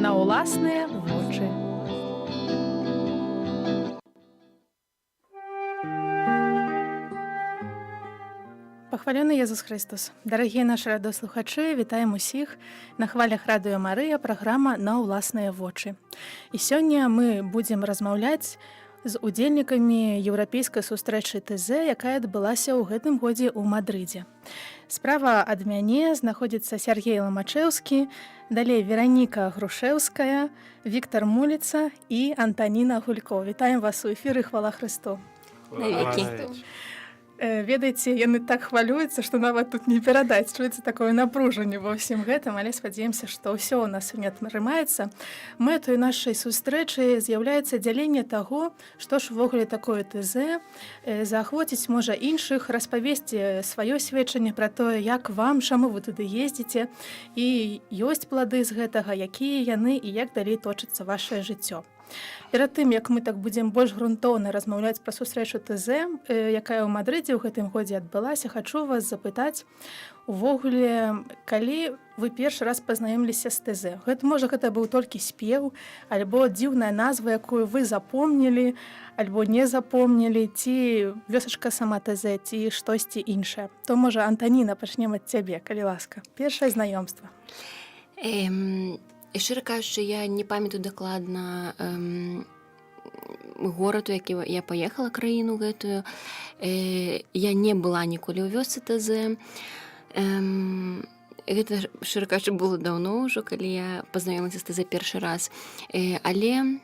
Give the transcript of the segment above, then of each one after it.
на ўласныя вочы. Пахвалены Езус Христос. Дарагія нашы радыёслухачы, вітаем усіх на хвалях радыё Марыя, праграма «На ўласныя вочы». І сёння мы будзем размаўляць з удзельнікамі еўрапейскай сустрэчы ТЗ, якая адбылася ў гэтым годзе ў Мадрыдзе. Справа ад мяне знаходзіцца Сяргей Ламачэўскі, далей Вераніка Грушэўская, Віктар Муліца і Антаніна Гулько. Вітаем вас у эфіры, хвала Христу. Навекі. Ведаеце, яны так хвалююцца, што нават тут не перадаць. Чуецца такое напружанне ва ўсім гэтым, але спадзяемся, што ўсё ў нас сёння атрымаецца. Мэтаю нашай сустрэчы з'яўляецца дзяленне таго, што ж увогуле такое ТЗ, заахвоціць можа іншых, распавесці сваё сведчанне пра тое, як вам, чаму вы туды ездзіце, і ёсць плады з гэтага, якія яны і як далей точыцца вашае жыццё. Перад тым, як мы так будзем больш грунтоўна размаўляць пра сустрэчу ТЗ, якая ў Мадрыдзе ў гэтым годзе адбылася, хачу вас запытаць, увогуле, калі вы першы раз пазнаёміліся з ТЗ? Гэта быў толькі спеў, альбо дзіўная назва, якую вы запомнілі, альбо не запомнілі, ці вёсачка сама ТЗ, ці штосьці іншае. То, можа, Антаніна, пачнем ад цябе, калі ласка. Першае знаёмства. І шчыра кажучы, я не памятаю дакладна гораду, які я паехала, краіну гэтую. Я не была ніколі ў вёсцы ТЗ. Гэта, шчыра кажучы, было даўно ўжо, калі я пазнаёмілася з ТЗ першы раз. Але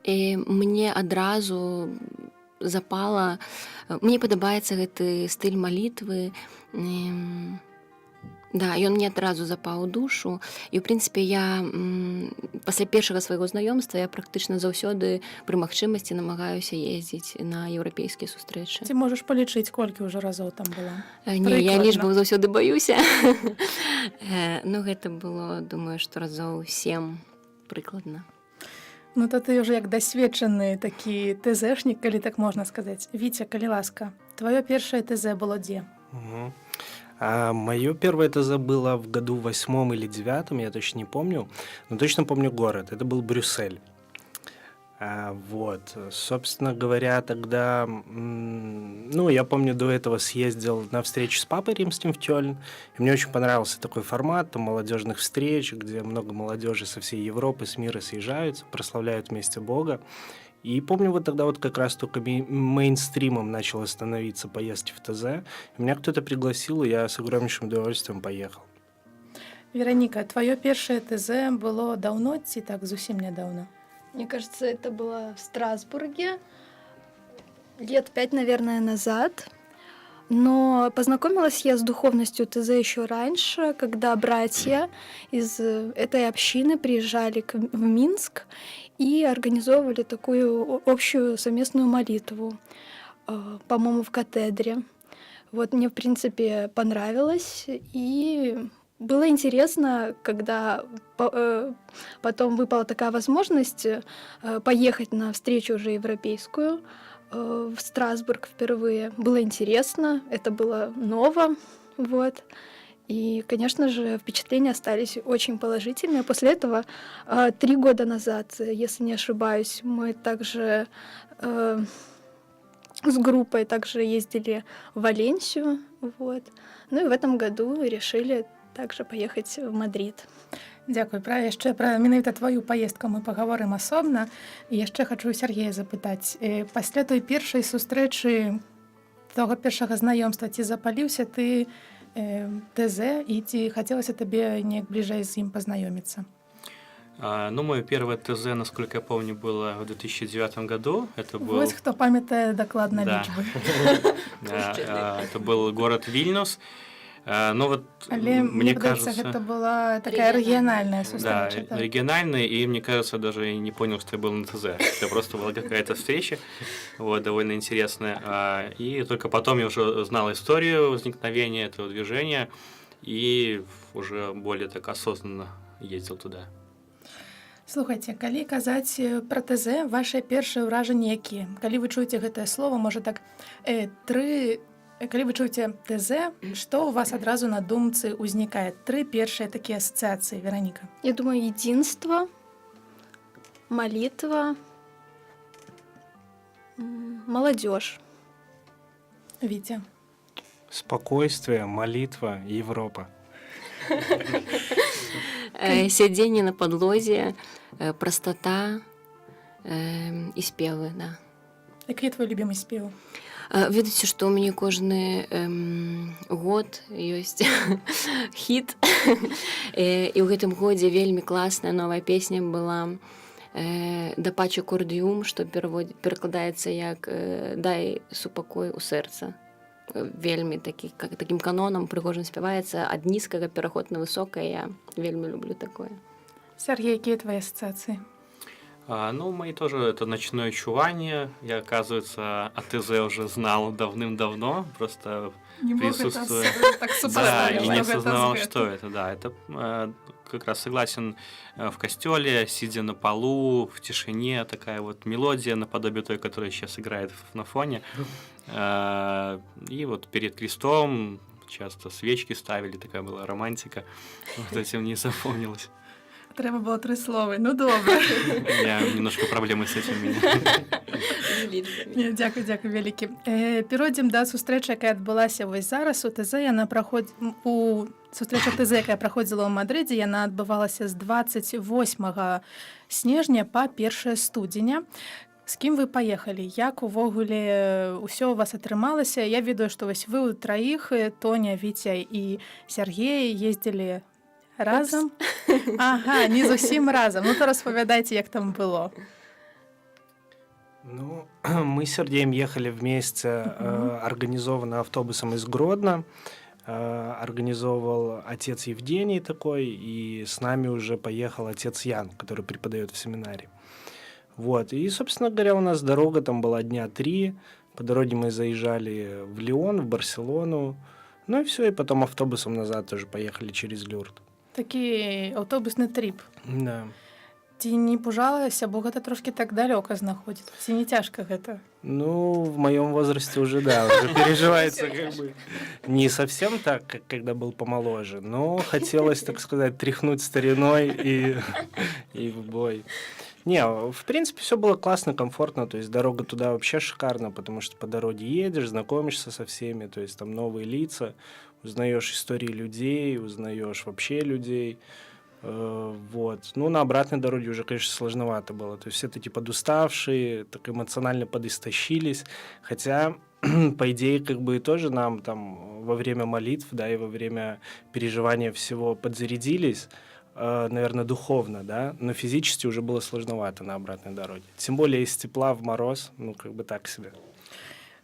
мне адразу запала, мне падабаецца гэты стыль малітвы. Да, ён мне адразу запаў у душу. І, ў прынцыпе, я пасля першага свайго знаёмства я практычна заўсёды пры магчымасці намагаюся ездзіць на еўрапейскія сустрэчы. Ці можаш палічыць, колькі ўжо разоў там была? Не, я лічбу заўсёды баюся. Ну, гэта было, думаю, што разоў 7 прыкладна. Ну, то ты ўжо як дасведчаны такі ТЗшнік, калі так можна сказаць. Віця, калі ласка, твоё першае ТЗ было дзе? Мое первое ТЗ было в году 8 или 9, я точно не помню, но точно помню город, это был Брюссель. Вот, собственно говоря, тогда, ну, я помню, до этого съездил на встречу с Папой Римским в Кёльн, и мне очень понравился такой формат, там, молодежных встреч, где много молодежи со всей Европы, с мира съезжаются, прославляют вместе Бога. И помню, вот тогда вот как раз только мейнстримом начало становиться поездки в ТЗ. И меня кто-то пригласил, и я с огромнейшим удовольствием поехал. Вероника, твое первое ТЗ было давно, ці так зусім недавно? Мне кажется, это было в Страсбурге лет 5, наверное, назад. Но познакомилась я с духовностью ТЗ еще раньше, когда братья из этой общины приезжали в Минск и организовывали такую общую совместную молитву, по-моему, в катедре. Вот мне, в принципе, понравилось, и было интересно, когда потом выпала такая возможность поехать на встречу уже европейскую, в Страсбург впервые. Было интересно, это было ново, вот. И, конечно же, впечатления остались очень положительные. После этого 3 года назад, если не ошибаюсь, мы также с группой также ездили в Валенсию, вот. Ну и в этом году решили также поехать в Мадрид. Дзякуй. Яшчэ пра менавіта тваю паездку мы пагаворым асобна. І яшчэ хачу Сяргея запытаць. Пасля той першай сустрэчы, таго першага знаёмства, ці запаліўся ты ТЗ, і ці хацелася табе неяк бліжэй з ім пазнаёміцца? Ну, мое первое ТЗ, насколько я помню, было в 2009 году. Это был... Вот кто памятает докладно лічбы. Это был город Вильнюс. Ну вот, але, мне кажется, это была такая региональная встреча. Да, региональная, и мне кажется, даже я не понял, что я был на ТЗ. Это просто была какая-то встреча, вот, довольно интересная. И только потом я уже знал историю возникновения этого движения и уже более так осознанно ездил туда. Слухайте, калі казаць пра ТЗ, ваши першыя ўражанні якія? Калі вы чуеце гэтае слово, можа так, 3 Калі вы чуеце ТЗ, што ў вас адразу на думцы ўзнікае? 3 першыя такія асацыяцыі, Вераніка. Я думаю, единство, молитва, молодежь. Вітя. Спокойствие, молитва, Европа. Сядзенне на падлозе, простота і спевы, да. Які твой любімы спеў? Ведаеце, што ў мяне кожны год ёсць хіт. І ў гэтым годзе вельмі класная новая песня была «Да паче кордыум», што перакладаецца як «Дай супакой у сэрца». Вельмі такім канонам прыгожым спяваецца ад нізкага пераход на высокае. Я вельмі люблю такое. Сергей, якія твои ассоциации? Ну, мои тоже это «Ночное чувание». Я, оказывается, о ТЗ уже знал давным-давно, просто присутствуя. Да, и не осознавал, что это. Да, это как раз согласен в костеле, сидя на полу, в тишине, такая вот мелодия наподобие той, которая сейчас играет на фоне. И вот перед крестом часто свечки ставили, такая была романтика. Вот этим не запомнилось. Треба было 3 слова. Ну, добре. Я немножко проблемы с этим у меня. Ні, дякую вялікі. Перайдзем да сустрэчы, якая адбылася вось зараз у ТЗ. Сустрэча ТЗ, якая праходзіла ў Мадрыдзе, яна адбывалася з 28 снежня па 1 студзеня. З кім вы паехалі? Як увогуле ўсё у вас атрымалася? Я ведаю, што вось вы ў траіх, Тоня, Віця і Сергей, ездзілі разам? Ага, не зусім разам. Ну, то распавядайце, як там было. Ну, мы с Сергеем ехали вместе, организованно автобусом из Гродно. Организовывал отец Евгений такой, и с нами уже поехал отец Ян, который преподает в семинаре. Вот, и, собственно говоря, у нас дорога там была дня 3. По дороге мы заезжали в Лион, в Барселону. Ну и все, и потом автобусом назад тоже поехали через Люрд. Такі аўтобусны тріп. Да. Ці не пужалася, бо гэта трошки так далёка знаходзіцца. Ці не цяжка гэта? Ну, в моем возрасте уже, да, уже переживается как бы не совсем так, как когда был помоложе, но хотелось, так сказать, тряхнуть стариной и в бой. Не, в принципе, все было классно, комфортно, то есть дорога туда вообще шикарна, потому что по дороге едешь, знакомишься со всеми, то есть там новые лица, узнаешь истории людей, узнаешь вообще людей. Вот. Ну, на обратной дороге уже, конечно, сложновато было. То есть все такие подуставшие, так эмоционально подистощились. Хотя, по идее, как бы тоже нам там во время молитв, да, и во время переживания всего подзарядились, наверное, духовно, да, но физически уже было сложновато на обратной дороге. Тем более из тепла в мороз, ну, как бы так себе.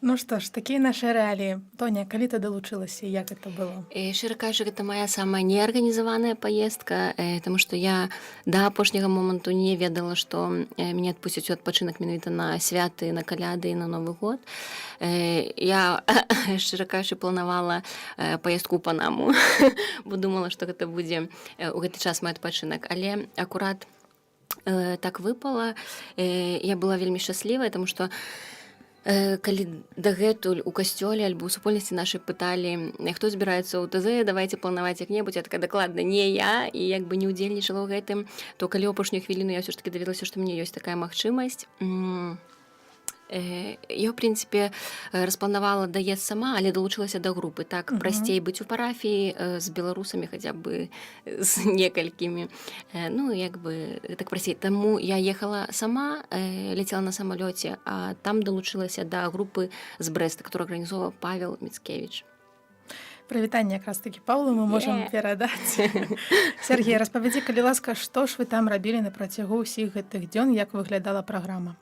Ну што ж, такія нашы рэаліі. Тоня, калі ты далучылася, як гэта было? Шчыра кажучы, гэта моя самая неарганізаваная паездка, таму што я да апошняга моманту не ведала, што мяне адпусцяць у адпачынак менавіта на святы, на каляды і на Новы год. Я, шчыра кажучы, планавала паездку ў Панаму, бо думала, што гэта будзе ў гэты час мой адпачынак, але акурат так выпала. Я была вельмі шчаслівая, таму што калі дагэтуль у касцёле альбо ў супольнасці нашай пыталі, хто збіраецца ў ТЗ, давайце планаваць як-небудзь, я такая, дакладна, не я, і як бы не ўдзельнічала ў гэтым, то калі ў апошнюю хвіліну я ўсё ж такі даведалася, што мне ёсць такая магчымасць, я, ў прынцыпе, распланавала даезд сама, але далучылася да групы. Так прасцей быць у парафіі з беларусамі хаця бы з некалькімі. Ну, як бы так прасцей. Таму я ехала сама, ляцела на самалёце, а там далучылася да групы з Брэста, которую арганізоўваў Павел Міцкевіч. Прывітанне якраз такі Паўлу мы можам перадаць. Сергей, распавядзі, калі ласка, што ж вы там рабілі на працягу ўсіх гэтых дзён, як выглядала праграма?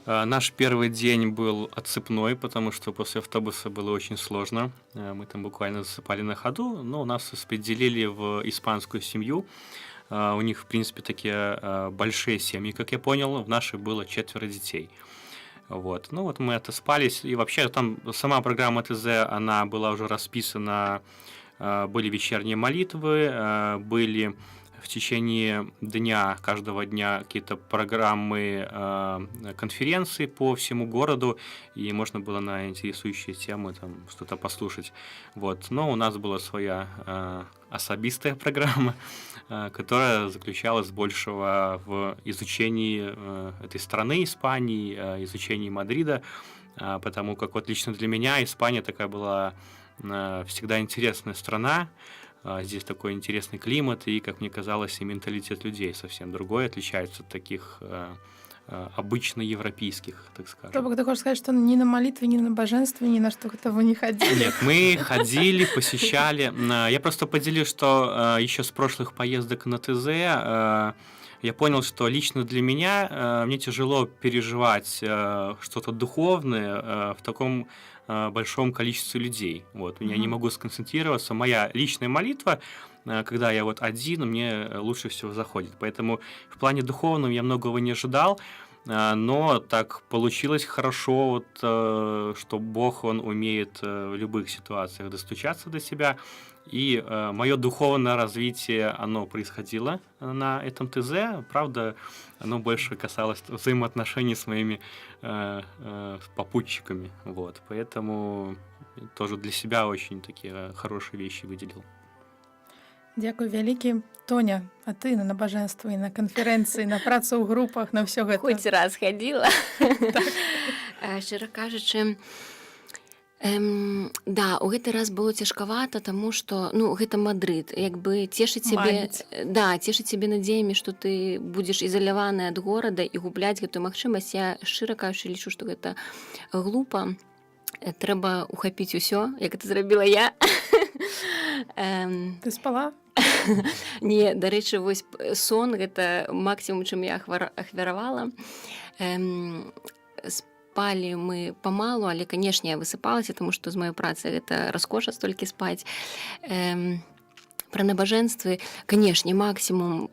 Наш первый день был отсыпной, потому что после автобуса было очень сложно. Мы там буквально засыпали на ходу, но нас распределили в испанскую семью. У них, в принципе, такие большие семьи, как я понял. В нашей было 4 детей. Вот. Ну вот мы отоспались. И вообще там сама программа ТЗ, она была уже расписана. Были вечерние молитвы, были в течение дня, каждого дня какие-то программы, конференции по всему городу, и можно было на интересующие темы там что-то послушать. Вот. Но у нас была своя особистая программа, которая заключалась большего в изучении этой страны, Испании, изучении Мадрида, потому как вот лично для меня Испания такая была всегда интересная страна. Здесь такой интересный климат, и, как мне казалось, и менталитет людей совсем другой, отличается от таких обычно европейских, так скажем. То бок, ты хочешь сказать, что ни на молитвы, ни на божество, ни на что это вы не ходили? Нет, мы ходили, посещали. Я просто поделюсь, что еще с прошлых поездок на ТЗ я понял, что лично для меня мне тяжело переживать что-то духовное в таком большом количестве людей. Вот, я не могу сконцентрироваться. Моя личная молитва, когда я вот один, мне лучше всего заходит. Поэтому в плане духовном я многого не ожидал, но так получилось хорошо, вот, что Бог, Он умеет в любых ситуациях достучаться до себя. И мое духовное развитие, оно происходило на этом ТЗ. Правда, оно больше касалось взаимоотношений с моими попутчиками. Вот. Поэтому тоже для себя очень такие хорошие вещи выделил. Дзякуй вялікі. Тоня, а ты на набажэнства і на канферэнцыі, на працу ў групах, на ўсё гэта? Хоць раз хадзіла. Шчыра кажучы, да, у гэты раз было цяжкавата, таму што гэта Мадрыд, як бы цешыць цябе надзеямі, што ты будзеш ізаляваны ад горада і губляць гэтую магчымасць. Я шчыра кажучы лічу, што гэта глупа. Трэба ухапіць усё, як это зрабіла я. Ты спала? Не, дарэчы, вось сон гэта максімум, чым я ахвяравала. Спалі мы памалу, але, канешне, я высыпалася, таму што з маёй працы гэта раскоша столькі спаць. Пра набажэнствы, канешне, максімум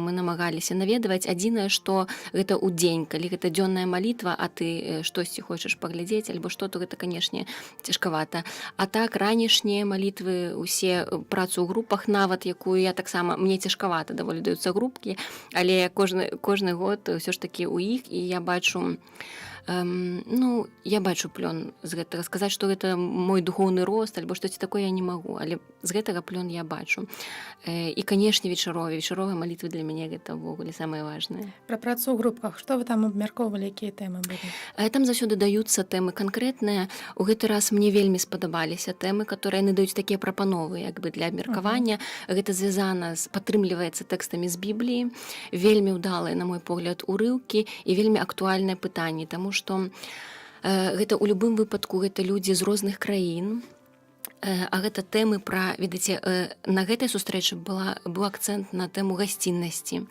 мы намагаліся наведваць. Адзінае, што гэта ў дзень, калі гэта дзённая малітва, а ты штосьці хочаш паглядзець альбо што, то гэта, канешне, цяжкавата. А так, ранішнія малітвы, усе працу ў групах, нават якую я таксама, мне цяжкавата даволі даюцца групкі, але кожны год ўсё ж такі ў іх, і я бачу плён з гэтага. Сказаць, што гэта мой духоўны рост альбо штосьці такое я не магу, але з гэтага плён я бачу. І, канешне, вечаровыя малітвы для мяне гэта ўвогуле самае важнае. Пра працу ў групах, што вы там абмяркоўвалі, якія тэмы былі? Там заўсёды даюцца тэмы канкрэтныя. У гэты раз мне вельмі спадабаліся тэмы, которые яны даюць такія прапановы, як бы для абмеркавання. Гэта звязана падтрымліваецца тэкстамі з Бібліі, вельмі ўдалыя, на мой погляд, урыўкі і вельмі актуальныя пытанні, таму што гэта ў любым выпадку гэта людзі з розных краін, а гэта тэмы пра, ведаеце, на гэтай сустрэчы быў акцэнт на тэму гасціннасці.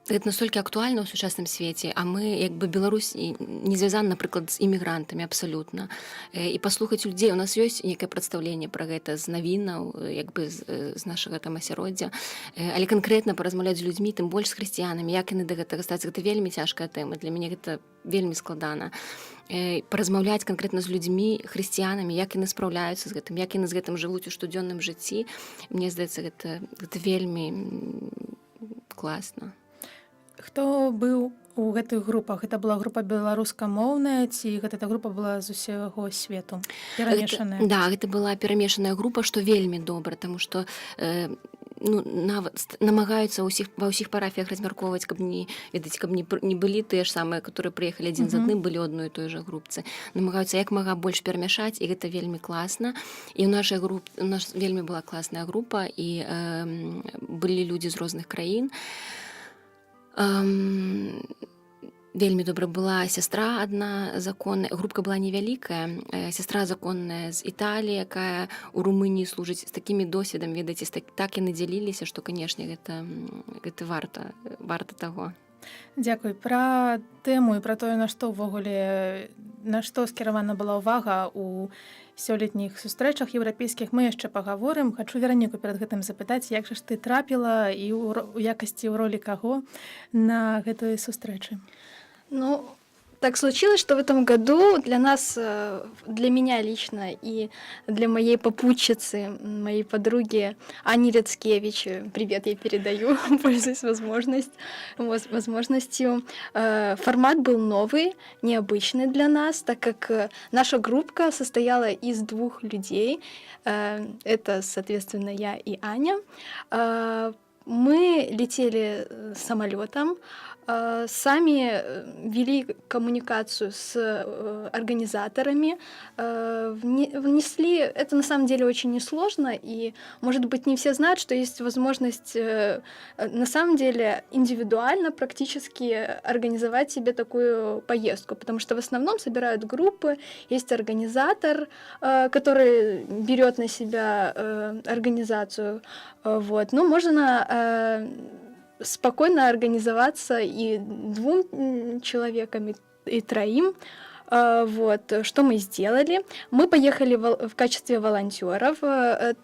Гэта настолькі актуальна ў сучасным свеце, а мы, як бы, Беларусь не звязана, напрыклад, з імігрантамі абсалютна. І паслухаць людзей, у нас ёсць нейкае прадстаўленне пра гэта з навінаў, як бы з нашага там асяроддзя, але канкрэтна паразмаўляць з людзьмі, тым больш з хрысціянамі, як яны да гэтага ставяцца, гэта вельмі цяжкая тэма, для мяне гэта вельмі складана. Паразмаўляць канкрэтна з людзьмі, хрысціянамі, як яны спраўляюцца з гэтым, як яны з гэтым жывуць у штодзённым жыцці, мне здаецца, гэта вельмі класна. Хто быў у гэтых групах? Гэта была група беларускамоўная ці гэта група была з усяго свету? Перамешаная? Да, гэта была перамешаная група, што вельмі добра, таму што нават намагаюцца ва ўсіх парафіях размяркоўваць, каб не былі тыя ж самыя, которые прыехалі адзін з адным, былі одной той жа групцы. Намагаюцца як мага больш перамяшаць, і гэта вельмі класна. І ў нашай групе у нас вельмі была класная група, і былі людзі з розных краін. Вельмі добра была сястра адна законная, групка была невялікая, сястра законная з Італіі, якая ў Румыніі служыць, з такімі досведам, ведаеце, так яны дзяліліся, што, канешне, гэта варта таго. Дзякуй. Пра тэму і пра тое, на што ўвогуле, на што скіравана была ўвага ў сёлетніх сустрэчах еўрапейскіх, мы яшчэ пагаворым. Хачу Вераніку перад гэтым запытаць, як жа ж ты трапіла і ў якасці ў ролі каго на гэтыя сустрэчы? Так случилось, что в этом году для нас, для меня лично и для моей попутчицы, моей подруги Ани Рецкевич, привет я передаю, пользуясь возможностью, формат был новый, необычный для нас, так как наша группа состояла из 2 людей, это, соответственно, я и Аня. Мы летели самолетом, сами вели коммуникацию с организаторами, внесли... Это на самом деле очень несложно, и, может быть, не все знают, что есть возможность на самом деле индивидуально практически организовать себе такую поездку, потому что в основном собирают группы, есть организатор, который берет на себя организацию, вот. Но можно спокойно организоваться и 2 человекам, и 3. Вот, что мы сделали? Мы поехали в качестве волонтеров.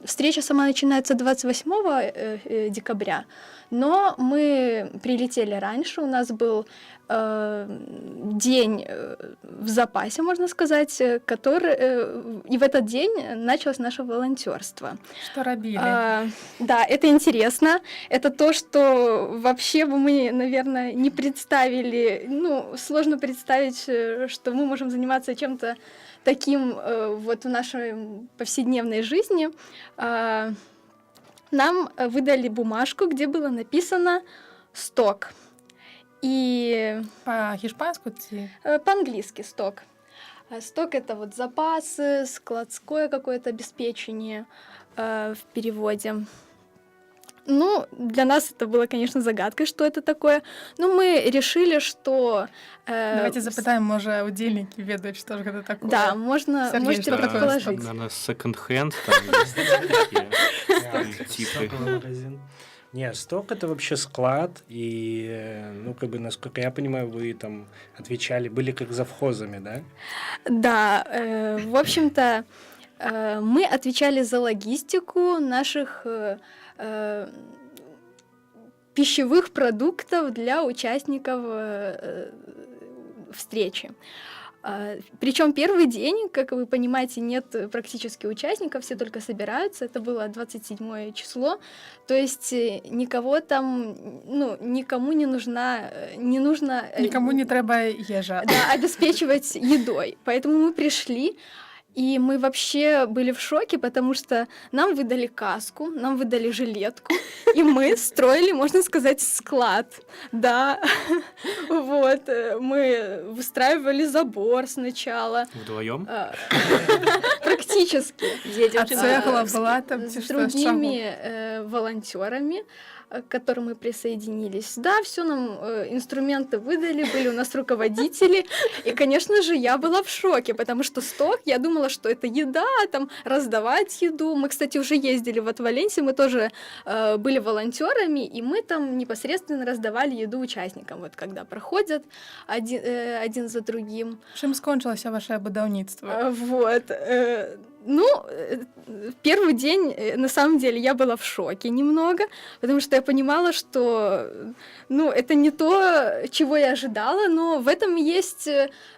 Встреча сама начинается 28 декабря, но мы прилетели раньше, у нас был день в запасе, можно сказать, который... И в этот день началось наше волонтерство. Что робили? Да, это интересно. Это то, что вообще бы мы, наверное, не представили. Ну, сложно представить, что мы можем заниматься чем-то таким вот в нашей повседневной жизни. Нам выдали бумажку, где было написано «сток». И По-испански? по-английски сток. Сток — это вот запасы, складское какое-то обеспечение в переводе. Ну, для нас это было, конечно, загадкой, что это такое. Но мы решили, что... Давайте запытаем, може, удільники ведают, что же это такое. Да, можете Сергей, что такое? предположить. Наверное, секонд-хенд, там есть такие типы. Не, сток — это вообще склад, и, ну, как бы, насколько я понимаю, вы там отвечали, были как завхозами, да? Да, в общем-то, мы отвечали за логистику наших пищевых продуктов для участников встречи. Причем первый день, как вы понимаете, нет практически участников, все только собираются. Это было 27 число. То есть никого там, ну, никому не нужно... Никому не треба ежа. Да, обеспечивать едой. Поэтому мы пришли, и мы вообще были в шоке, потому что нам выдали каску, нам выдали жилетку, и мы строили, можно сказать, склад. Да, вот, мы выстраивали забор сначала. Вдвоем? Практически. А цегла была там, с другими волонтерами, к которым мы присоединились. Да, все нам инструменты выдали, были у нас руководители, и, конечно же, я была в шоке, потому что сток, я думала, что это еда, там, раздавать еду. Мы, кстати, уже ездили в Валенсию, мы тоже были волонтерами, и мы там непосредственно раздавали еду участникам, вот когда проходят один за другим. Чим скончилося ваше будівництво? Вот. Ну, первый день, на самом деле, я была в шоке немного, потому что я понимала, что, ну, это не то, чего я ожидала, но в этом есть,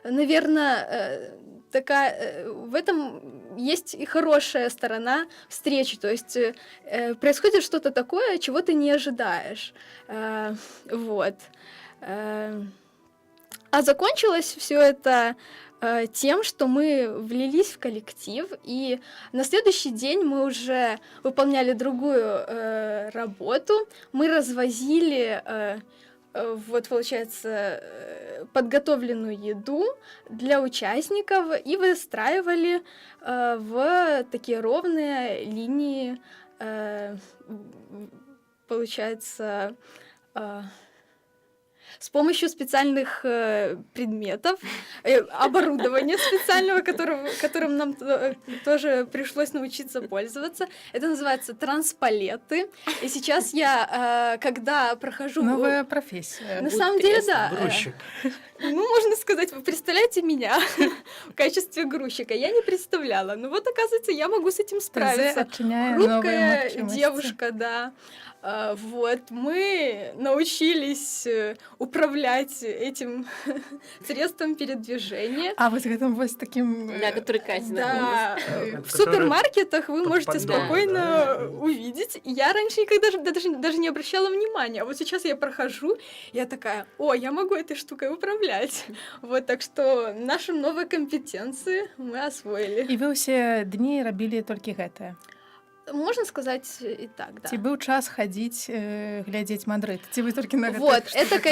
наверное, в этом есть и хорошая сторона встречи, то есть происходит что-то такое, чего ты не ожидаешь, вот. А закончилось все это тем, что мы влились в коллектив, и на следующий день мы уже выполняли другую работу. Мы развозили, вот получается, подготовленную еду для участников и выстраивали в такие ровные линии, получается, с помощью специальных предметов, оборудования специального, которым нам тоже пришлось научиться пользоваться. Это называется транспалеты. И сейчас я, когда прохожу... Новая профессия. На самом деле, да. Грузчик. Ну, можно сказать, вы представляете меня в качестве грузчика. Я не представляла. Но вот, оказывается, я могу с этим справиться. Отчиняя новые Хрупкая возможности. девушка, да. Вот, мы научились управлять этим средством передвижения. А вось гэтым вось таким Да, который Катя Да, Который в супермаркетах вы можете поддон, спокойно да. увидеть. Я раньше никогда даже не обращала внимания. А вот сейчас я прохожу, я такая: о, я могу этой штукой управлять. Вот, так что наши новые компетенции мы освоили. І вы ўсе дні рабілі толькі гэтае. Можно сказать и так, да. Ці быў час хадзіць глядзець Мадрид, ці вы толькі на Вот, гэтых штуках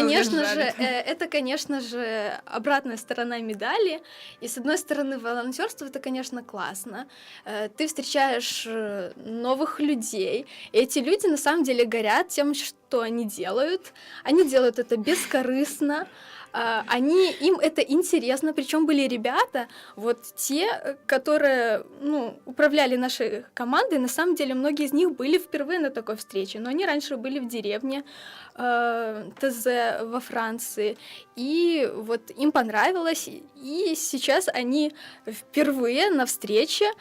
это, конечно же, обратная сторона медали. И, с одной стороны, волонтерство это, конечно, классно. Ты встречаешь новых людей. И эти люди, на самом деле, горят тем, что они делают. Они делают это бескорыстно. Им это интересно, причем были ребята, вот те, которые, управляли нашей командой, на самом деле многие из них были впервые на такой встрече, но они раньше были в деревне ТЗ во Франции, и вот им понравилось, и сейчас они впервые на встрече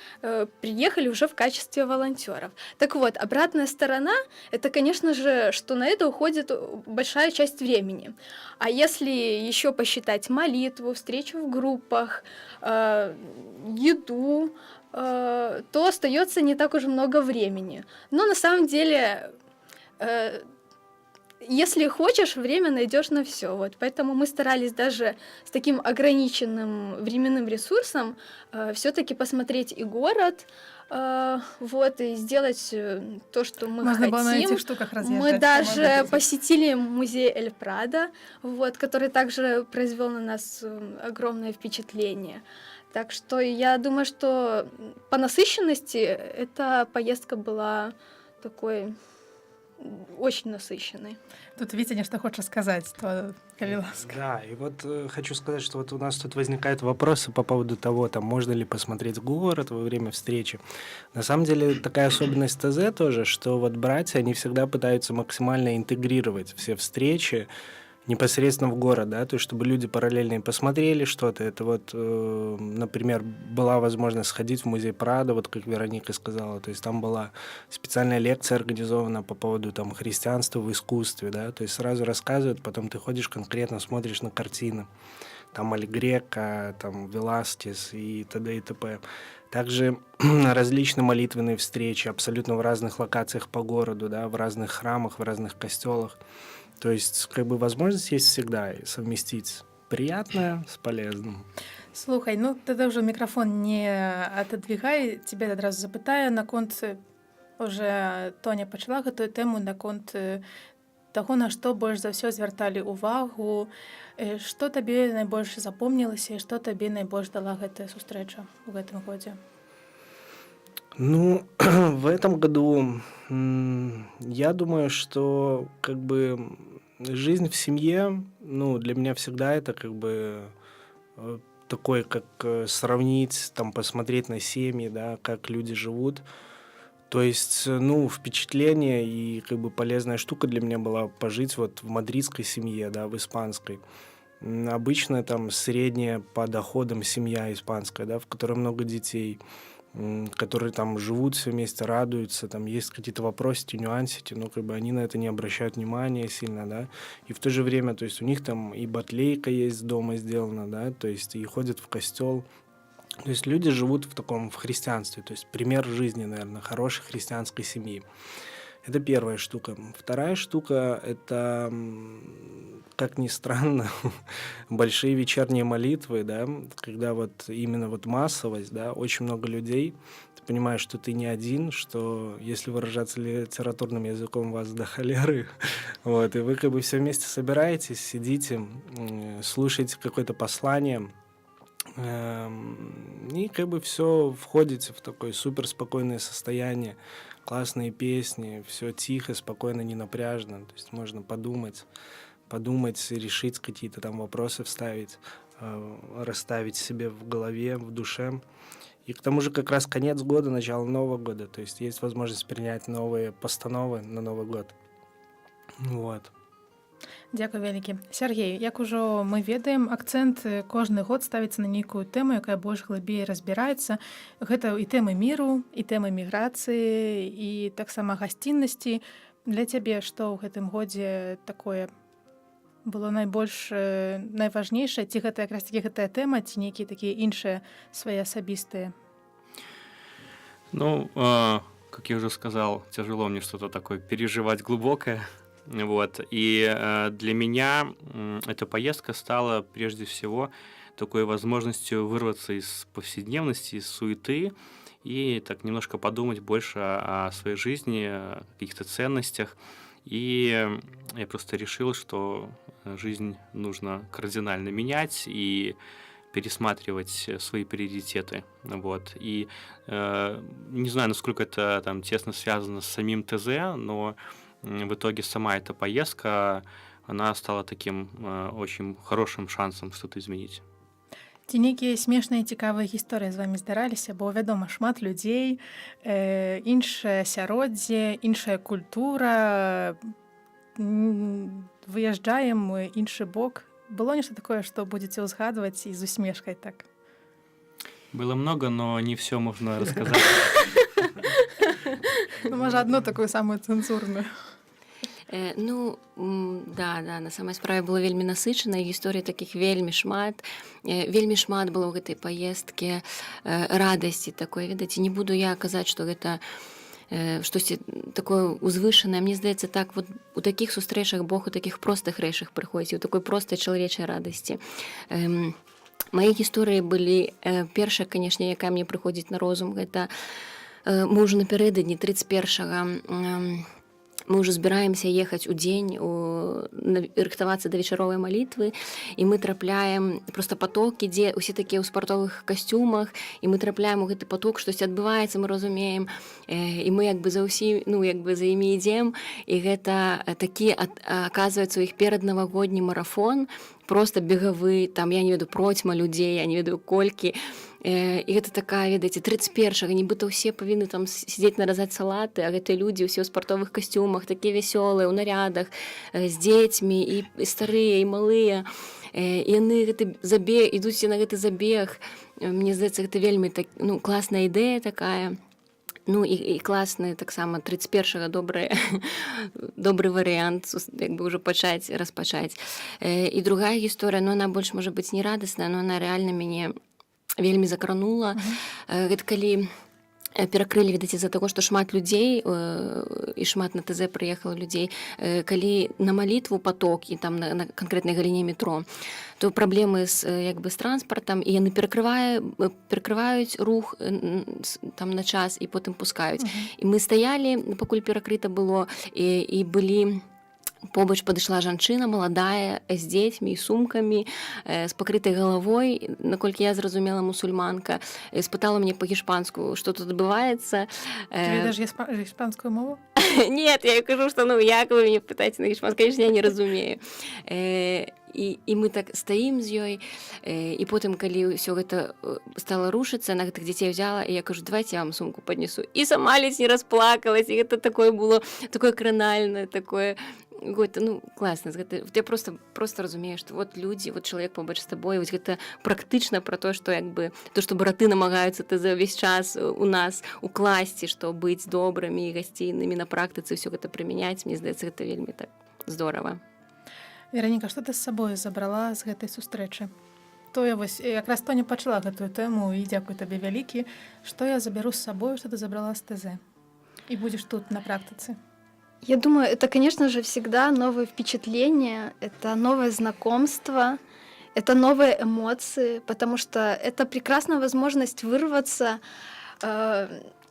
приехали уже в качестве волонтеров. Так вот, обратная сторона, это, конечно же, что на это уходит большая часть времени. А если еще посчитать молитву, встречу в группах, еду, то остается не так уж много времени. Но на самом деле, если хочешь, время найдешь на все. Вот. Поэтому мы старались даже с таким ограниченным временным ресурсом все-таки посмотреть и город, вот, и сделать то, что мы Можно хотим. было на этих штуках разъезжать. Мы по даже Мадриду. посетили музей Эль Прадо, вот, который также произвел на нас огромное впечатление. Так что я думаю, что по насыщенности эта поездка была такой очень насыщенной. Тут Витя нечто хочет сказать, то коли ласка. Да, и вот хочу сказать, что вот у нас тут возникают вопросы по поводу того, там, можно ли посмотреть город во время встречи. На самом деле такая особенность ТЗ тоже, что вот братья, они всегда пытаются максимально интегрировать все встречи непосредственно в город, да, то есть чтобы люди параллельно и посмотрели что-то. Это вот, например, была возможность сходить в музей Прадо, вот как Вероника сказала, то есть там была специальная лекция организована по поводу там христианства в искусстве, да, то есть сразу рассказывают, потом ты ходишь конкретно, смотришь на картины, там Аль Греко, там Веласкес и т.д. и т.п. Также различные молитвенные встречи абсолютно в разных локациях по городу, да, в разных храмах, в разных костелах. То есть, как бы, возможность есть всегда и совместить приятное с полезным. Слухай, ну тогда уже микрофон не отодвигай, тебе одразу запытаю наконт, уже Тоня пачала гэтую тэму наконт таго, на што больш за ўсё звярталі ўвагу, што табе найбольш запомнілася і што табе найбольш дала гэтая сустрэча ў гэтым годзе? Ну, в этом году я думаю, что как бы жизнь в семье, ну, для меня всегда это как бы такой, как сравнить, там, посмотреть на семьи, да, как люди живут. То есть, ну, впечатление и как бы полезная штука для меня была пожить вот в мадридской семье, да, в испанской. Обычно там средняя по доходам семья испанская, да, в которой много детей, которые там живут все вместе, радуются, там есть какие-то вопросики, нюансики, но как бы они на это не обращают внимания сильно, да, и в то же время, то есть у них там и батлейка есть дома сделана, да, то есть и ходят в костел, то есть люди живут в таком, в христианстве, то есть пример жизни, наверное, хорошей христианской семьи. Это первая штука. Вторая штука – это, как ни странно, большие вечерние молитвы, да, когда вот именно вот массовость, да, очень много людей, ты понимаешь, что ты не один, что, если выражаться литературным языком, вас до холеры, вот, и вы как бы все вместе собираетесь, сидите, слушаете какое-то послание, и как бы все входите в такое суперспокойное состояние, классные песни, все тихо, спокойно, не напряжно, то есть можно подумать, решить какие-то там вопросы, вставить, расставить себе в голове, в душе. И к тому же как раз конец года, начало Нового года, то есть есть возможность принять новые постановы на Новый год. Вот. Дзякуй вялікі. Сергей, як ужо мы ведаем, акцэнт кожны год ставіцца на нейкую тэму, якая больш глыбей разбіраецца. Гэта і тэмы міру, і тэмы міграцыі, і таксама гасціннасці. Для цябе што ў гэтым годзе такое было найбольш найважнейшае, ці гэта якраз такі гэтая тэма, ці нейкія такія іншыя свае асабістыя? Ну, как я уже сказал, тяжело мне что-то такое переживать глубокое. Вот. И для меня эта поездка стала прежде всего такой возможностью вырваться из повседневности, из суеты и так немножко подумать больше о своей жизни, о каких-то ценностях. И я просто решил, что жизнь нужно кардинально менять и пересматривать свои приоритеты. Вот. И не знаю, насколько это там тесно связано с самим ТЗ, но в итоге сама эта поездка, она стала таким очень хорошим шансом что-то изменить. Ці нейкія смешныя цікавыя гісторыі з вамі здараліся, бо вядома, шмат людзей, іншае асяроддзе, іншая культура, выязджаем мы іншы бок. Было нешта такое, што будзеце ўзгадваць і з усмешкай так? Было много, но не все можно рассказать. Ну, можа, адну такую самую цэнзурную. Да, на самай справе было вельмі насычана, гісторый такіх вельмі шмат было ў гэтай паездкі радасці такой, ведаеце, не буду я казаць, што гэта штосьці такое узвышанае. Мне здаецца, так вот у такіх сустрэчах Бог у такіх простых рэчах прыходзіць, у такой простай чалавечай радасці. Мае гісторыі былі першая, канешне, якая мне прыходзіць на розум, гэта мы ўжо напярэдадні 31-го мы уже збіраемся ехаць у дзень, рыхтавацца да вечаровай малітвы, і мы трапляем, просто поток ідзе, усе такія ў спартовых касцюмах, і мы трапляем у гэты поток, штосьці адбываецца, мы разумеем, і мы як бы за ўсім, за імі ідзем, і гэта такі, аказваецца, у іх пераднавагодні марафон, просто бегавы, там, я не ведаю, процьма людзей, я не ведаю, колькі. І гэта такая, ведаеце, 31-га, нібыта ўсе павінны там сидзець наразаць салаты, а гэтыя людзі ўсе ў спартовых касцюмах, такія вясёлыя, у нарядах, з дзецьмі, і старыя, і малыя. І яны ідуць на гэты забег. Мне здаецца, гэта вельмі класная ідэя такая. І класны таксама 31-го добры варыянт як бы ўжо распачаць. І другая гісторыя, она больш можа быць не радасная, но она рэальна мяне вельмі закранула. Гэта калі перакрылі, ведаеце, з-за таго, што шмат людзей і шмат на ТЗ прыехала людзей, калі на малітву поток і там на канкрэтнай галіне метро, то праблемы з транспартам, і яны перакрываюць рух там на час і потым пускаюць. І мы стаялі, пакуль перакрыта было, і былі побач падышла жанчына маладая з дзецьмі і сумкамі, з пакрытай галавой, наколькі я зразумела, мусульманка, спытала мне па-гішпанску, што тут адбываецца. Ты ведаеш гішпанскую мову? Нет, я кажу, што як вы мяне пытаеце на гішпанску, конечно, я не разумею. І мы так стаім з ёй, і потым, калі ўсё гэта стала рушыцца, на гэтых дзяцей взяла, і я кажу, давайте я вам сумку паднесу. І сама ледзь не расплакалась, і гэта такое было, такое кранальнае, такое класна. Я просто разумею, што вот людзі, вот чалавек побач з табой, вось гэта практычна пра то, што што браты намагаюцца за ўвесь час у нас укласці, што быць добрымі і гасціннымі на практыцы, ўсё гэта прымяняць, мне здаецца, гэта вельмі так здорава. Вераніка, што ты з сабою забрала з гэтай сустрэчы? Тое вось, якраз Тоня пачала гэтую тэму, і дзякуй табе вялікі. Што я забяру з сабою, што ты забрала з ТЗ? І будзеш тут на практыцы? Я думаю, это, конечно же, всегда новые впечатления, это новое знакомство, это новые эмоции, потому что это прекрасная возможность вырваться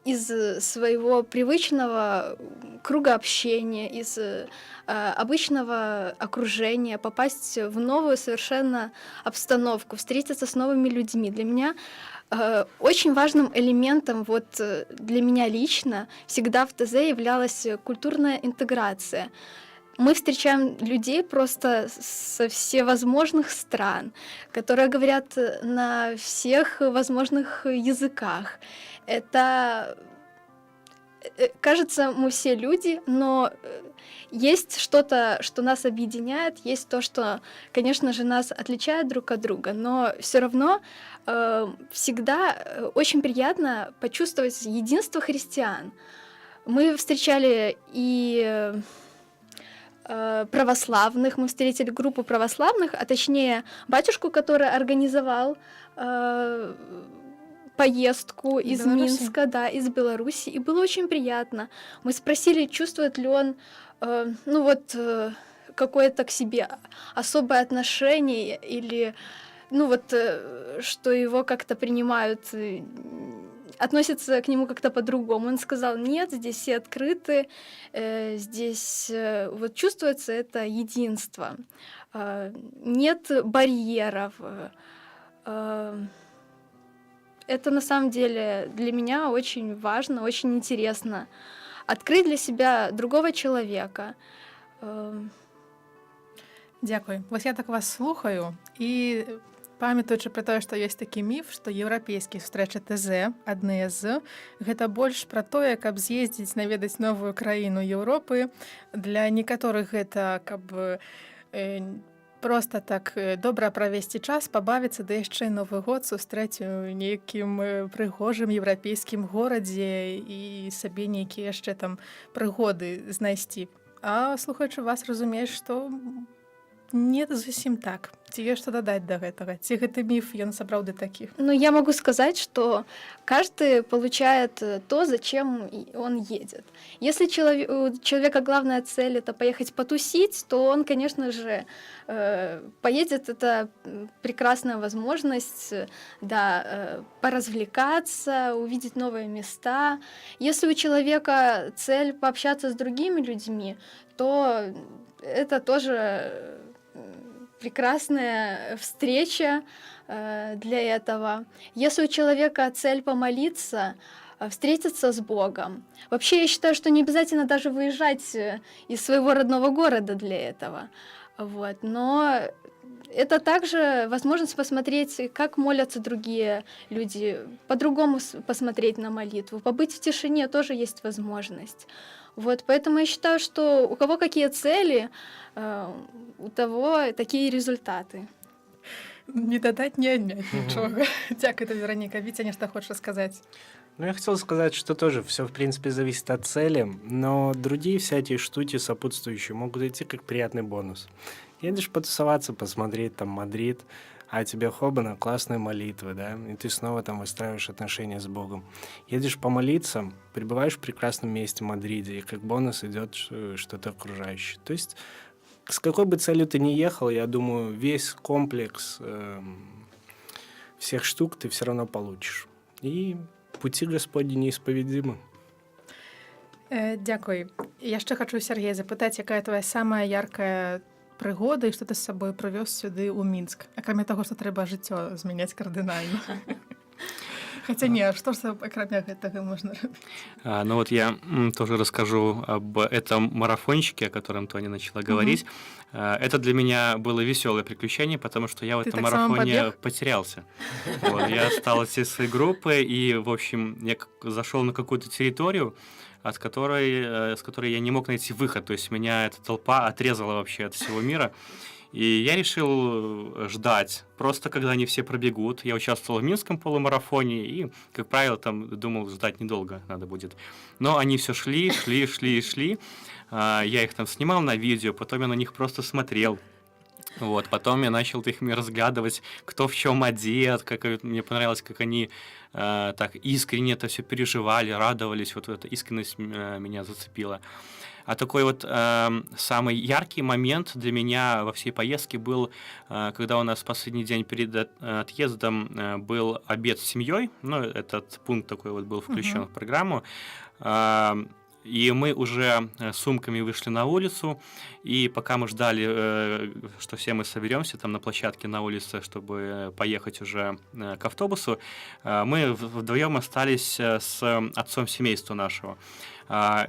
из своего привычного круга общения, из обычного окружения, попасть в новую совершенно обстановку, встретиться с новыми людьми. Для меня очень важным элементом для меня лично всегда в ТЗ являлась культурная интеграция. Мы встречаем людей просто со всевозможных стран, которые говорят на всех возможных языках. Это, кажется, мы все люди, но есть что-то, что нас объединяет, есть то, что, конечно же, нас отличает друг от друга, но все равно всегда очень приятно почувствовать единство христиан. Мы встречали и православных, мы встретили группу православных, а точнее батюшку, который организовал поездку из Беларуси? Минска, да, из Беларуси, и было очень приятно. Мы спросили, чувствует ли он, какое-то к себе особое отношение или, что его как-то принимают, относятся к нему как-то по-другому. Он сказал, нет, здесь все открыты, здесь вот чувствуется это единство, нет барьеров. Это на самом деле для меня очень важно, очень интересно. Открыть для себя другого человека. Дякую. Вось я так вас слухаю і памятаючы пра тое, што ёсць такі міф, што еўрапейскія сустрэчы ТЗ, адныя з, гэта больш пра тое, каб з'ездзіць наведаць новую краіну Еўропы. Для некаторых гэта каб проста так добра правесці час, пабавіцца, да яшчэ Новы год сустрэць у нейкім прыгожым еўрапейскім горадзе і сабе нейкія яшчэ там прыгоды знайсці. А слухаючы вас, разумееш, што не зусім так. Ці ёсць што дадаць да гэтага? Ці гэты міф, ён сапраўды такі? Но я могу сказать, что каждый получает то, зачем он едет. Если у человека главная цель — это поехать потусить, то он, конечно же, поедет. Это прекрасная возможность, да, поразвлекаться, увидеть новые места. Если у человека цель пообщаться с другими людьми, то это тоже прекрасная встреча для этого. Если у человека цель помолиться, встретиться с Богом. Вообще, я считаю, что не обязательно даже выезжать из своего родного города для этого. Вот. Но это также возможность посмотреть, как молятся другие люди, по-другому посмотреть на молитву. Побыть в тишине тоже есть возможность. Вот, поэтому я считаю, что у кого какие цели, у того такие результаты. Не дадать, не отнять ничего. Дякую, Вероника. Витя, нечто хочешь сказать? Ну, я хотел сказать, что тоже все, в принципе, зависит от цели, но другие все эти штуки сопутствующие могут идти как приятный бонус. Едешь потусоваться, посмотреть там Мадрид, а тебе хобана, классные молитвы, да, и ты снова там выстраиваешь отношения с Богом. Едешь помолиться, пребываешь в прекрасном месте Мадриде, и как бонус идет что-то окружающее. То есть с какой бы целью ты ни ехал, я думаю, весь комплекс всех штук ты все равно получишь. И пути Господні неисповедимы. Дякую. Яшчэ хачу, Сергей, запытаць, якая твоя самая яркая прыгода і што ты з сабой прывёз сюды ў Мінск, акрамя таго, што трэба жыццё змяняць кардынальна. Хотя не, что ж акрамя гэтага можна рабіць? Ну вот я тоже расскажу об этом марафончике, о котором Тоня начала говорить. Это для меня было веселое приключение, потому что я в этом марафоне потерялся. Вот, я стал из своей группы, и, в общем, я зашел на какую-то территорию, с которой я не мог найти выход. То есть меня эта толпа отрезала вообще от всего мира. И я решил ждать, просто когда они все пробегут. Я участвовал в Минском полумарафоне и, как правило, там думал, ждать недолго надо будет. Но они все шли. Я их там снимал на видео, потом я на них просто смотрел. Вот, потом я начал ими разглядывать, кто в чем одет, мне понравилось, как они так искренне это все переживали, радовались. Вот эта искренность меня зацепила. А такой вот самый яркий момент для меня во всей поездке был, когда у нас последний день перед отъездом был обед с семьей. Ну, этот пункт такой вот был включен в программу. И мы уже сумками вышли на улицу, и пока мы ждали, что все мы соберемся там на площадке на улице, чтобы поехать уже к автобусу, мы вдвоем остались с отцом семейства нашего.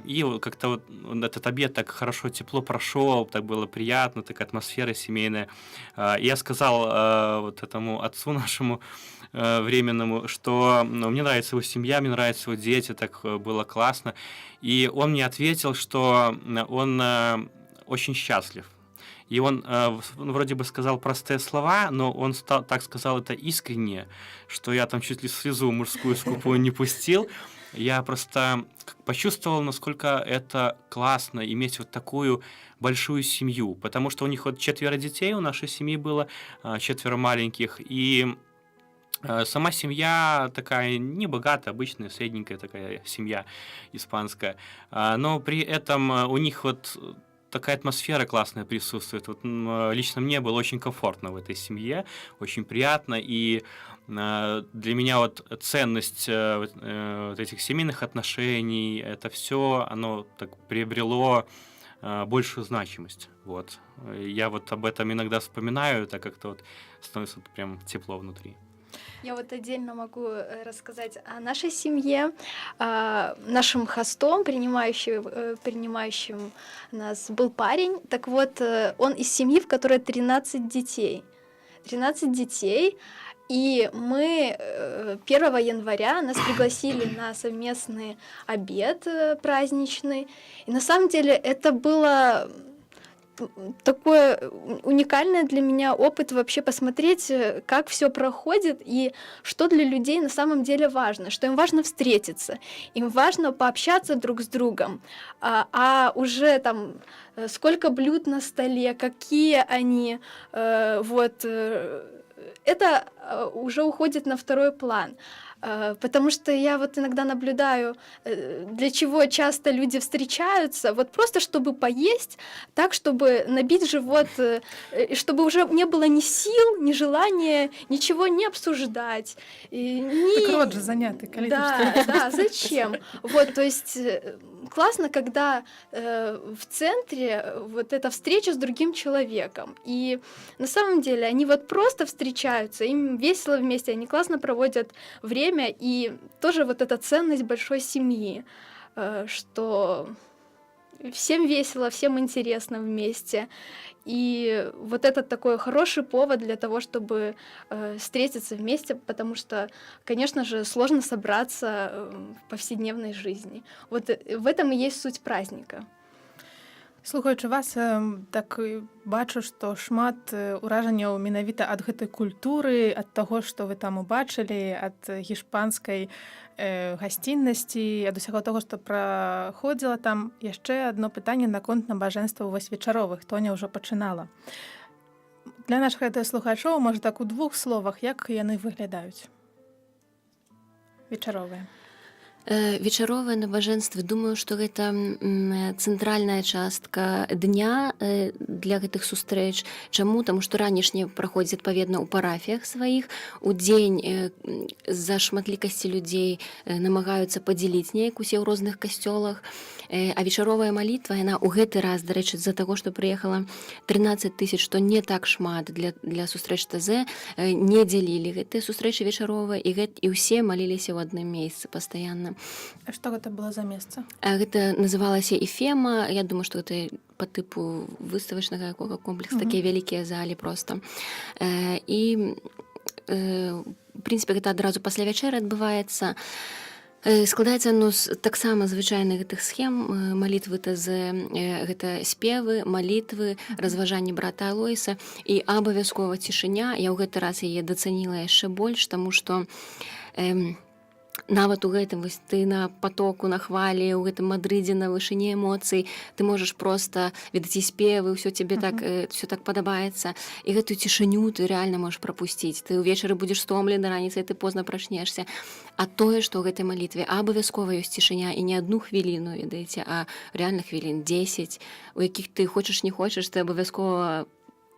И как-то вот этот обед так хорошо, тепло прошел, так было приятно, такая атмосфера семейная. И я сказал вот этому отцу нашему временному, что мне нравится его семья, мне нравятся его дети, так было классно. И он мне ответил, что он очень счастлив. И он вроде бы сказал простые слова, но он так сказал это искренне, что я там чуть ли слезу мужскую скупую не пустил. я просто почувствовал, насколько это классно иметь вот такую большую семью, потому что у них вот 4 детей у нашей семьи было, 4 маленьких, и сама семья такая небогатая, обычная, средненькая такая семья испанская, но при этом у них вот такая атмосфера классная присутствует. Вот, лично мне было очень комфортно в этой семье, очень приятно, и для меня вот ценность вот этих семейных отношений, это все, оно так приобрело большую значимость. Вот. Я вот об этом иногда вспоминаю, так как-то вот становится вот прям тепло внутри. Я вот отдельно могу рассказать о нашей семье. Нашим хостом, принимающим нас, был парень. Так вот, он из семьи, в которой 13 детей. 13 детей. И мы 1 января нас пригласили на совместный обед праздничный. И на самом деле это было такой уникальный для меня опыт вообще посмотреть, как все проходит и что для людей на самом деле важно, что им важно встретиться, им важно пообщаться друг с другом, уже там сколько блюд на столе, какие они, это уже уходит на второй план. Потому что я вот иногда наблюдаю, для чего часто люди встречаются, вот просто чтобы поесть, так, чтобы набить живот, и чтобы уже не было ни сил, ни желания ничего не обсуждать. Так рот же занятый, Да, зачем? Вот, то есть классно, когда в центре вот эта встреча с другим человеком. И на самом деле они вот просто встречаются, им весело вместе, они классно проводят время, и тоже вот эта ценность большой семьи, что всем весело, всем интересно вместе. И вот это такой хороший повод для того, чтобы встретиться вместе, потому что, конечно же, сложно собраться в повседневной жизни. Вот в этом и есть суть праздника. Слухаючы вас, так бачу, што шмат ўражанняў менавіта ад гэтай культуры, ад таго, што вы там убачылі, ад гішпанскай гасціннасці, ад усяго таго, што праходзіла там. Яшчэ адно пытанне наконт набажэнстваў вось вечаровых. Тоня ўжо пачынала. Для нашых радыёслухачоў, можа так у 2 словах, як яны выглядаюць? Вечаровыя. Вечаровыя набажэнствы, думаю, што гэта цэнтральная частка дня для гэтых сустрэч. Чаму? Таму што ранішнія праходзяць адпаведна ў парафіях сваіх. Удзень з-за шматлікасці людзей намагаюцца падзяліць неяк усе ў розных касцёлах. А вечаровая малітва, яна ў гэты раз, дарэчы, з-за таго, што прыехала 13 000, што не так шмат для сустрэч ТЗ, не дзялілі гэтыя сустрэчы вечаровыя, і ўсе маліліся ў адным месцы пастаянна. А што гэта было за месца? Гэта называлася Эфема. Я думаю, што гэта по тыпу выставачнага комплекса, такія вялікія залі проста. І, в прынцыпе, гэта адразу пасля вячэры адбываецца. Складаецца оно з таксама звычайных гэтых схем. Малітвы ТЗ, гэта спевы, малітвы, разважанні брата Алойса і абавязкова цішыня. Я ў гэты раз яе дацаніла яшчэ больш, таму што нават у гэтым вось ты на патоку, на хвалі, у гэтым Мадрыдзе, на вышыні эмоцый, ты можаш проста ведаць і спевы, ўсё цябе все так падабаецца. І гэтую цішыню ты рэальна можаш прапусціць. Ты ўвечары будзеш стомлены, раніцай ты позна прачнешся. А тое, што ў гэтай малітве абавязкова ёсць цішыня, і не 1 хвіліну, ведаеце, а рэальна хвілін 10, у якіх ты хочаш не хочаш, ты абавязкова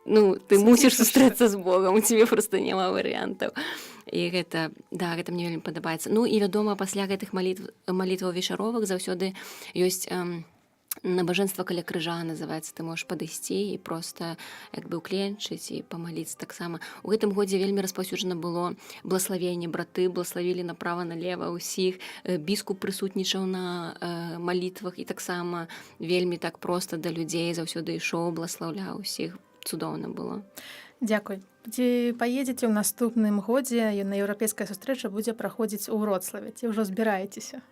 ты мусіш сустрэцца з Богам, у цябе проста няма варыянтаў. І гэта мне вельмі падабаецца. І, вядома, пасля гэтых малітваў вечаровых заўсёды ёсць набажэнства каля крыжа, называецца. Ты можаш падысці і проста як бы ўкленчыць і памаліцца таксама. У гэтым годзе вельмі распаўсюджана было блаславенне. Браты блаславілі направа-налева ўсіх. Біскуп прысутнічаў на малітвах і таксама вельмі так проста да людзей заўсёды ішоў, бласлаўляў усіх. Цудоўна было. Дзякуй. Ці паедзеце ў наступным годзе, на еўрапейская сустрэча будзе праходзіць у Вроцлаве? Ці ўжо збіраецеся?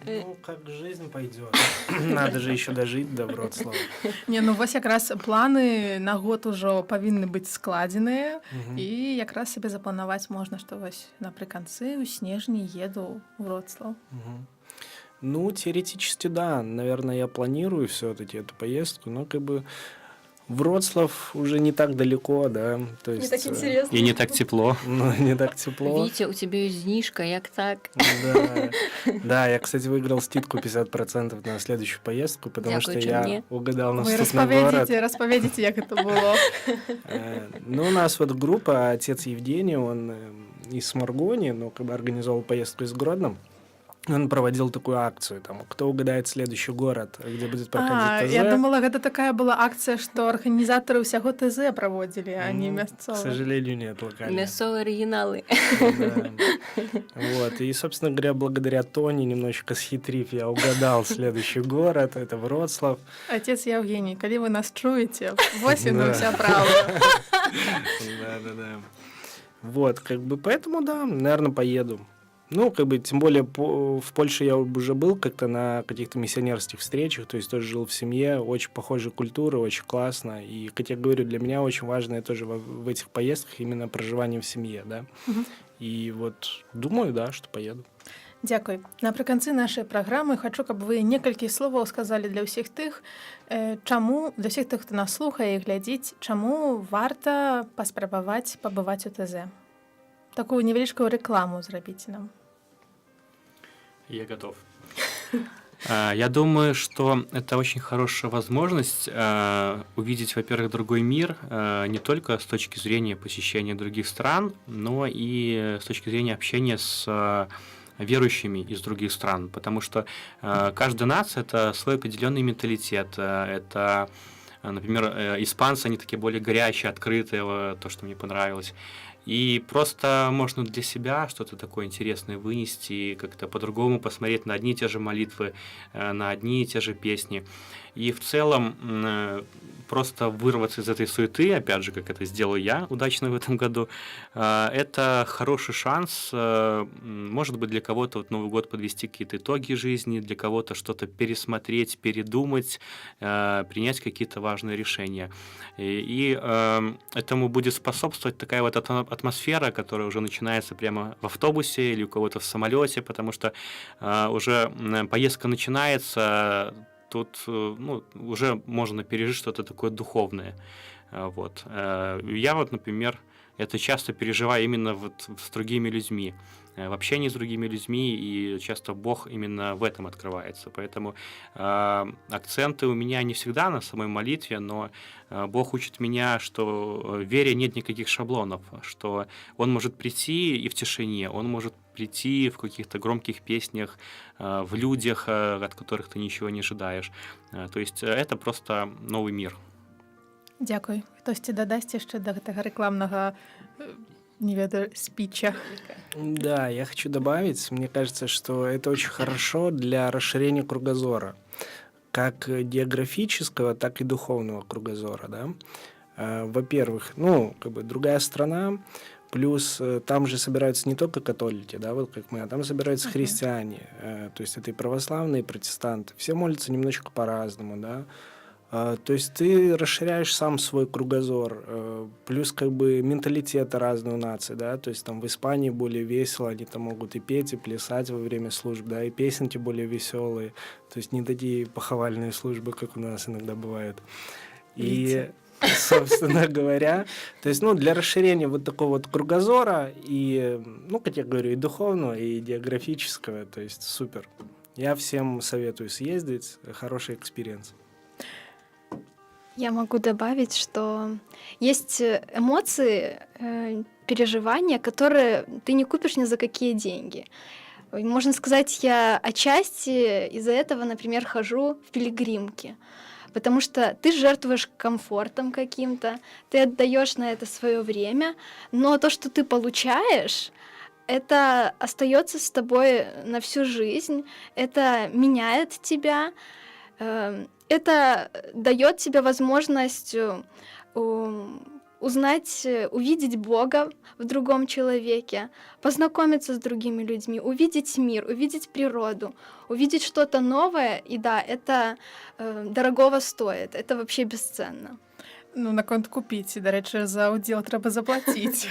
Ну, как жизнь пойдет. Надо же еще дожить до Вроцлава. Не, ну вось якраз планы на год ужо павінны быць складзеныя і якраз сабе запланаваць можна, што вось напрыканцы ў снежні еду ў Вроцлаў. Ну, теоретически, да. Наверное, я планирую все-таки эту поездку, но как бы Вроцлав уже не так далеко, да. То есть, Не так интересно. И не так тепло. Ну, не так тепло. Витя, у тебя есть знижка, як так? Да. Да, я, кстати, выиграл скидку 50% на следующую поездку, потому Дякую, что я мне. угадал Вы наступный город. распавядзіце, як это было. Ну, у нас вот группа, отец Евгений, он из Сморгони, ну, как бы организовал поездку из Гродно. Он проводил такую акцию, там, кто угадает следующий город, где будет проходить ТЗ. Я думала, гэта такая была акцыя, што арганізатары ўсяго ТЗ праводзілі, а не К мясцовы. сожалению, нет, локально. Мясовые оригиналы. Да. Вот, и, собственно говоря, благодаря Тони, немножечко схитрив, я угадал следующий город, это Вроцлав. Отец Евгений, калі вы нас чуеце, вось яна Да. ўся правда. Да. Вот, как бы, поэтому, да, наверное, поеду. Ну, как бы, тем более в Польше я уже был как-то на каких-то миссионерских встречах, то есть тоже жил в семье, очень похожая культура, очень классно. И, как я говорю, для меня очень важно тоже в этих поездках именно проживание в семье, да. И вот думаю, да, что поеду. Дзякуй. Напрыканцы нашай праграмы хачу, каб вы некалькі словаў сказалі для ўсіх тых, чаму для ўсіх тых, хто нас слухае і глядзіць, чаму варта паспрабаваць пабываць у ТЗ. Такую невялічкую рэкламу зрабіце нам. Я готов. Я думаю, что это очень хорошая возможность увидеть, во-первых, другой мир, не только с точки зрения посещения других стран, но и с точки зрения общения с верующими из других стран, потому что каждая нация – это свой определенный менталитет. Это, например, испанцы, они такие более горячие, открытые, то, что мне понравилось. И просто можно для себя что-то такое интересное вынести, как-то по-другому посмотреть на одни и те же молитвы, на одни и те же песни. И в целом просто вырваться из этой суеты, опять же, как это сделал я удачно в этом году, это хороший шанс, может быть, для кого-то вот Новый год подвести какие-то итоги жизни, для кого-то что-то пересмотреть, передумать, принять какие-то важные решения. И этому будет способствовать такая вот атмосфера, которая уже начинается прямо в автобусе или у кого-то в самолете, потому что уже поездка начинается, тут уже можно пережить что-то такое духовное. Вот. Я вот, например, это часто переживаю именно вот с другими людьми, в общении с другими людьми, и часто Бог именно в этом открывается. Поэтому акценты у меня не всегда на самой молитве, но Бог учит меня, что в вере нет никаких шаблонов, что Он может прийти и в тишине, Он может прийти в каких-то громких песнях, в людях, от которых ты ничего не ожидаешь. То есть это просто новый мир. Дзякуй. Хтосьці дадасць яшчэ да гэтага рэкламнага не ведаю, спича. Да, я хочу добавить, мне кажется, что это очень хорошо для расширения кругозора, как географического, так и духовного кругозора, да. Во-первых, другая страна, плюс там же собираются не только католики, да, вот как мы, а там собираются христиане, то есть это и православные, и протестанты, все молятся немножечко по-разному, да. То есть ты расширяешь сам свой кругозор, плюс как бы менталитеты разные у наций, да, то есть там в Испании более весело, они там могут и петь, и плясать во время служб, да, и песенки более веселые, то есть не такие похвальные службы, как у нас иногда бывают. И, собственно говоря, то есть, для расширения вот такого вот кругозора и, как я говорю, и духовного, и географического, то есть супер. Я всем советую съездить, хороший экспириенс. Я могу добавить, что есть эмоции, переживания, которые ты не купишь ни за какие деньги. Можно сказать, я отчасти из-за этого, например, хожу в пилигримки, потому что ты жертвуешь комфортом каким-то, ты отдаешь на это свое время, но то, что ты получаешь, это остается с тобой на всю жизнь, это меняет тебя. Это дает тебе возможность узнать, увидеть Бога в другом человеке, познакомиться с другими людьми, увидеть мир, увидеть природу, увидеть что-то новое. И да, это дорогого стоит, это вообще бесценно. Ну, наконт купіць, і, дарэчы, за ўдзел трэба заплаціць.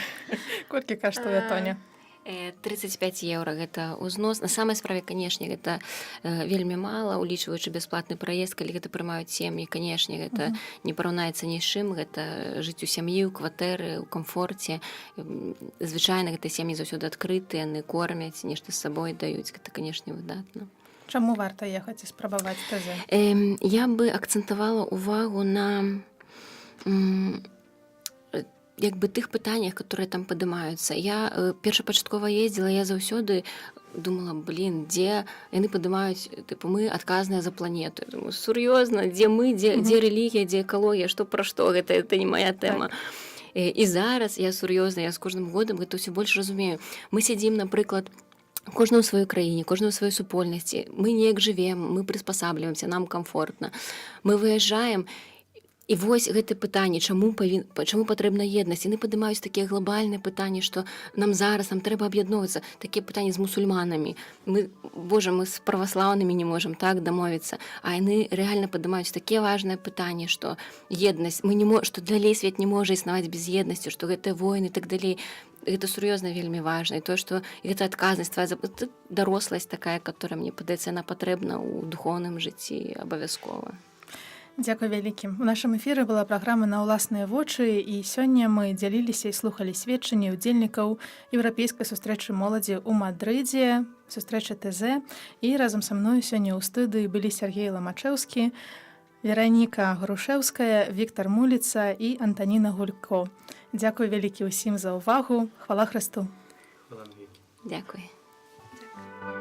Колькі каштуе, Тоня? 35 еўра гэта ўзнос. На самай справе, канешне, гэта вельмі мала, улічваючы бясплатны праезд, калі гэта прымаюць сем'і, канешне, гэта не параўнаецца ні з чым, гэта жыць у сям'і, у кватэры, у камфорце. Звычайна гэта сем'і заўсёды адкрытыя, яны кормяць, нешта з сабой даюць, гэта, канешне, выдатна. Чаму варта ехаць і спрабаваць ТЗ? Я бы акцэнтавала ўвагу на як бы тых пытаннях, которые там падымаюцца. Я першапачаткова ездзіла, я заўсёды думала, дзе яны падымаюць, тыпу, мы адказныя за планету. Я думаю, сур'ёзна, дзе мы, дзе рэлігія, дзе экалогія, што пра што, гэта не моя тэма. І зараз я сур'ёзна, я з кожным годам гэта ўсё больш разумею. Мы сядзім, напрыклад, кожную ў сваёй краіне, кожную ў сваёй супольнасці. Мы неяк жывем, мы прыспасабліваемся, нам камфортна. Мы выязджаем, і вось гэта пытанне, чаму патрэбна еднасць. Яны падымаюць такія глобальныя пытанні, што нам зараз нам трэба аб'ядноўвацца. Такія пытанні з мусульманамі. Мы з праваслаўнымі не можам так дамовіцца. А яны рэальна падымаюць такія важныя пытанні, што еднасць, што далей свет не можа існаваць без еднасці, што гэтыя войны і так далей. Гэта сур'ёзна вельмі важна. І то, што гэта адказнасць, даросласць такая, которая, мне падаецца, яна патрэбна ў духоўным жыцці абавязкова. Дзякуй вялікім. У нашым эфіры была праграма «На ўласныя вочы», і сёння мы дзяліліся і слухалі сведчанні ўдзельнікаў еўрапейскай сустрэчы моладзі ў Мадрыдзе, сустрэчы ТЗ. І разам са мною сёння ў студыі былі Сергей Ламачэўскі, Вераніка Грушэўская, Віктар Муліца і Антаніна Гулько. Дзякуй вялікі ўсім за ўвагу. Хвала Хрысту. Хвала навеки. Дзякуй. Дякую.